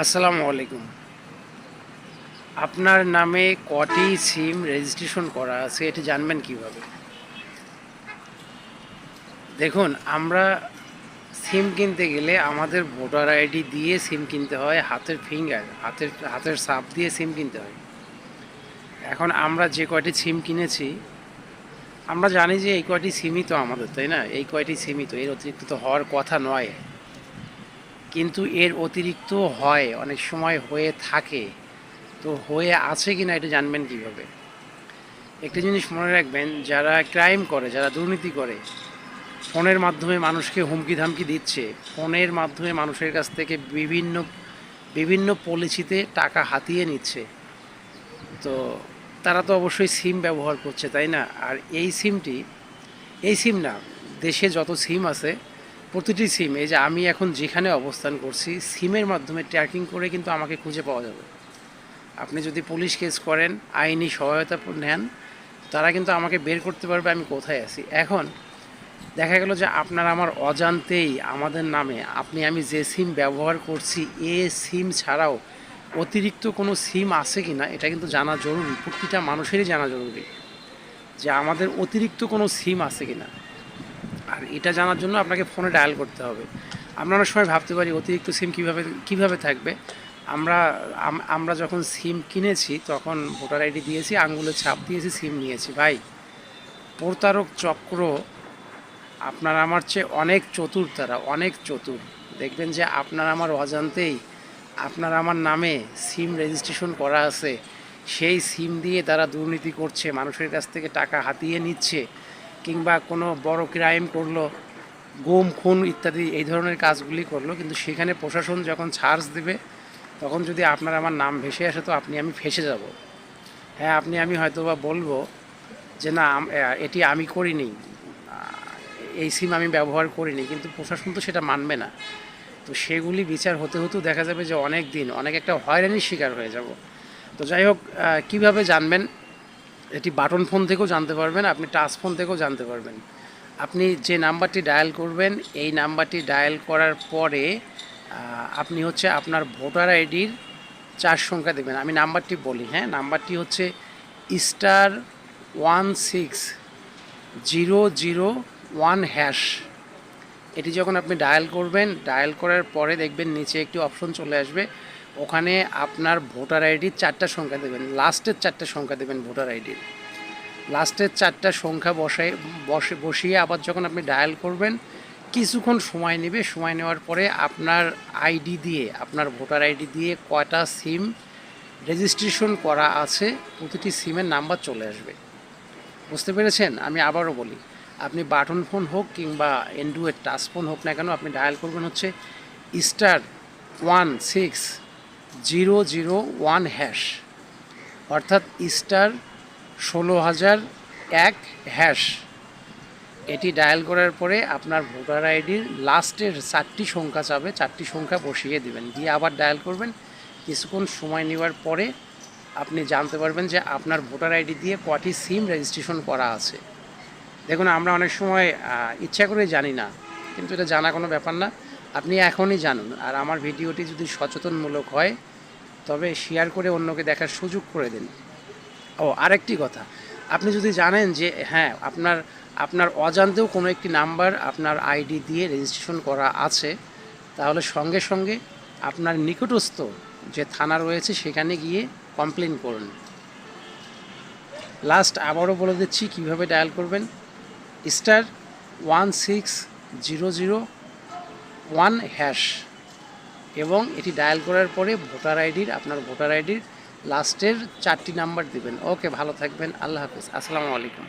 আসসালামু আলাইকুম। আপনার নামে কটি সিম রেজিস্ট্রেশন করা আছে এটি জানবেন কিভাবে? দেখুন, আমরা সিম কিনতে গেলে আমাদের ভোটার আইডি দিয়ে সিম কিনতে হয়, হাতের ফিঙ্গার, হাতের ছাপ দিয়ে সিম কিনতে হয়। এখন আমরা যে কয়টি সিম কিনেছি, আমরা জানি যে এই কয়টি সিমই তো আমাদের, তাই না? এই কয়টি সিমই তো, এর অতিরিক্ত তো হওয়ার কথা নয়। কিন্তু এর অতিরিক্ত হয়, অনেক সময় হয়ে থাকে। তো হয়ে আছে কিনা এটা জানবেন কিভাবে? একটা জিনিস মনে রাখবেন, যারা ক্রাইম করে, যারা দুর্নীতি করে, ফোনের মাধ্যমে মানুষকে হুমকি ধামকি দিচ্ছে, ফোনের মাধ্যমে মানুষের কাছ থেকে বিভিন্ন বিভিন্ন পলিসিতে টাকা হাতিয়ে নিচ্ছে, তো তারা তো অবশ্যই সিম ব্যবহার করছে, তাই না? আর এই সিম না, দেশে যত সিম আছে প্রতিটি সিম, এই যে আমি এখন যেখানে অবস্থান করছি, সিমের মাধ্যমে ট্র্যাকিং করে কিন্তু আমাকে খুঁজে পাওয়া যাবে। আপনি যদি পুলিশ কেস করেন, আইনি সহায়তা নেন, তারা কিন্তু আমাকে বের করতে পারবে আমি কোথায় আছি। এখন দেখা গেল যে আপনার আমার অজান্তেই আমাদের নামে আমি যে সিম ব্যবহার করছি, এ সিম ছাড়াও অতিরিক্ত কোনো সিম আছে কি না এটা কিন্তু জানা জরুরি, প্রতিটা মানুষেরই জানা জরুরি যে আমাদের অতিরিক্ত কোনো সিম আছে কি না। আর এটা জানার জন্য আপনাকে ফোনে ডায়াল করতে হবে। আমরা অনেক সময় ভাবতে পারি অতিরিক্ত সিম কীভাবে থাকবে। আমরা আমরা যখন সিম কিনেছি তখন ভোটার আইডি দিয়েছি, আঙ্গুলের ছাপ দিয়েছি, সিম নিয়েছি। ভাই, প্রতারক চক্র আপনার আমার চেয়ে অনেক চতুর, তারা অনেক চতুর। দেখবেন যে আপনার আমার অজান্তেই আপনার আমার নামে সিম রেজিস্ট্রেশন করা আছে, সেই সিম দিয়ে তারা দুর্নীতি করছে, মানুষের কাছ থেকে টাকা হাতিয়ে নিচ্ছে, কিংবা কোনো বড় ক্রাইম করলো, গুম খুন ইত্যাদি এই ধরনের কাজগুলি করলো, কিন্তু সেখানে প্রশাসন যখন চার্জ দেবে তখন যদি আপনার আমার নাম ভেসে আসে তো আমি ফেঁসে যাব। হ্যাঁ, আমি হয়তো বা বলবো যে না, এটি আমি করিনি, এই সিম আমি ব্যবহার করিনি, কিন্তু প্রশাসন তো সেটা মানবে না। তো সেগুলি বিচার হতে হতেও দেখা যাবে যে অনেক দিন, অনেক একটা হয়রানির শিকার হয়ে যাব। তো যাই হোক, কীভাবে জানবেন? এটি বাটন ফোন থেকেও জানতে পারবেন, আপনি টাচ ফোন থেকেও জানতে পারবেন। আপনি যে নাম্বারটি ডায়াল করবেন, এই নাম্বারটি ডায়াল করার পরে আপনি আপনার ভোটার আইডির 4 সংখ্যা দেবেন। আমি নাম্বারটি বলি, হ্যাঁ, নাম্বারটি হচ্ছে *16001#। এটি যখন আপনি ডায়াল করবেন, ডায়াল করার পরে দেখবেন নিচে একটি অপশন চলে আসবে, ওখানে আপনার ভোটার আইডির 4টা সংখ্যা দেবেন, লাস্টের 4টা সংখ্যা দেবেন ভোটার আইডির। লাস্টের 4টা সংখ্যা বসিয়ে আবার যখন আপনি ডায়াল করবেন, কিছুক্ষণ সময় নেবে। সময় নেওয়ার পরে আপনার আইডি দিয়ে, আপনার ভোটার আইডি দিয়ে কয়টা সিম রেজিস্ট্রেশন করা আছে প্রতিটি সিমের নাম্বার চলে আসবে। বুঝতে পেরেছেন? আমি আবারও বলি, আপনি বাটন ফোন হোক কিংবা অ্যান্ড্রয়েড টাচ ফোন হোক না কেন, আপনি ডায়াল করবেন *16001#, অর্থাৎ *16001#। এটি ডায়াল করার পরে আপনার ভোটার আইডির লাস্টের 4টি সংখ্যা চাবে, 4টি সংখ্যা বসিয়ে দেবেন, দিয়ে আবার ডায়াল করবেন। কিছুক্ষণ সময় নেওয়ার পরে আপনি জানতে পারবেন যে আপনার ভোটার আইডি দিয়ে কটি সিম রেজিস্ট্রেশন করা আছে। দেখুন, আমরা অনেক সময় ইচ্ছা করে জানি না, কিন্তু এটা জানা কোনো ব্যাপার না। আপনি এখনই জানুন। আর আমার ভিডিওটি যদি সচেতনমূলক হয় তবে শেয়ার করে অন্যকে দেখার সুযোগ করে দিন। ও আরেকটি কথা, আপনি যদি জানেন যে হ্যাঁ, আপনার অজান্তেও কোনো একটি নাম্বার আপনার আইডি দিয়ে রেজিস্ট্রেশন করা আছে, তাহলে সঙ্গে সঙ্গে আপনার নিকটস্থ যে থানা রয়েছে সেখানে গিয়ে কমপ্লেন করুন। লাস্ট আবারও বলে দিচ্ছি কীভাবে ডায়াল করবেন। *16001#, এবং এটি ডায়াল করার পরে আপনার ভোটার আইডির লাস্টের 4টি নাম্বার দেবেন। ওকে, ভালো থাকবেন। আল্লাহ হাফিজ। আসসালামু আলাইকুম।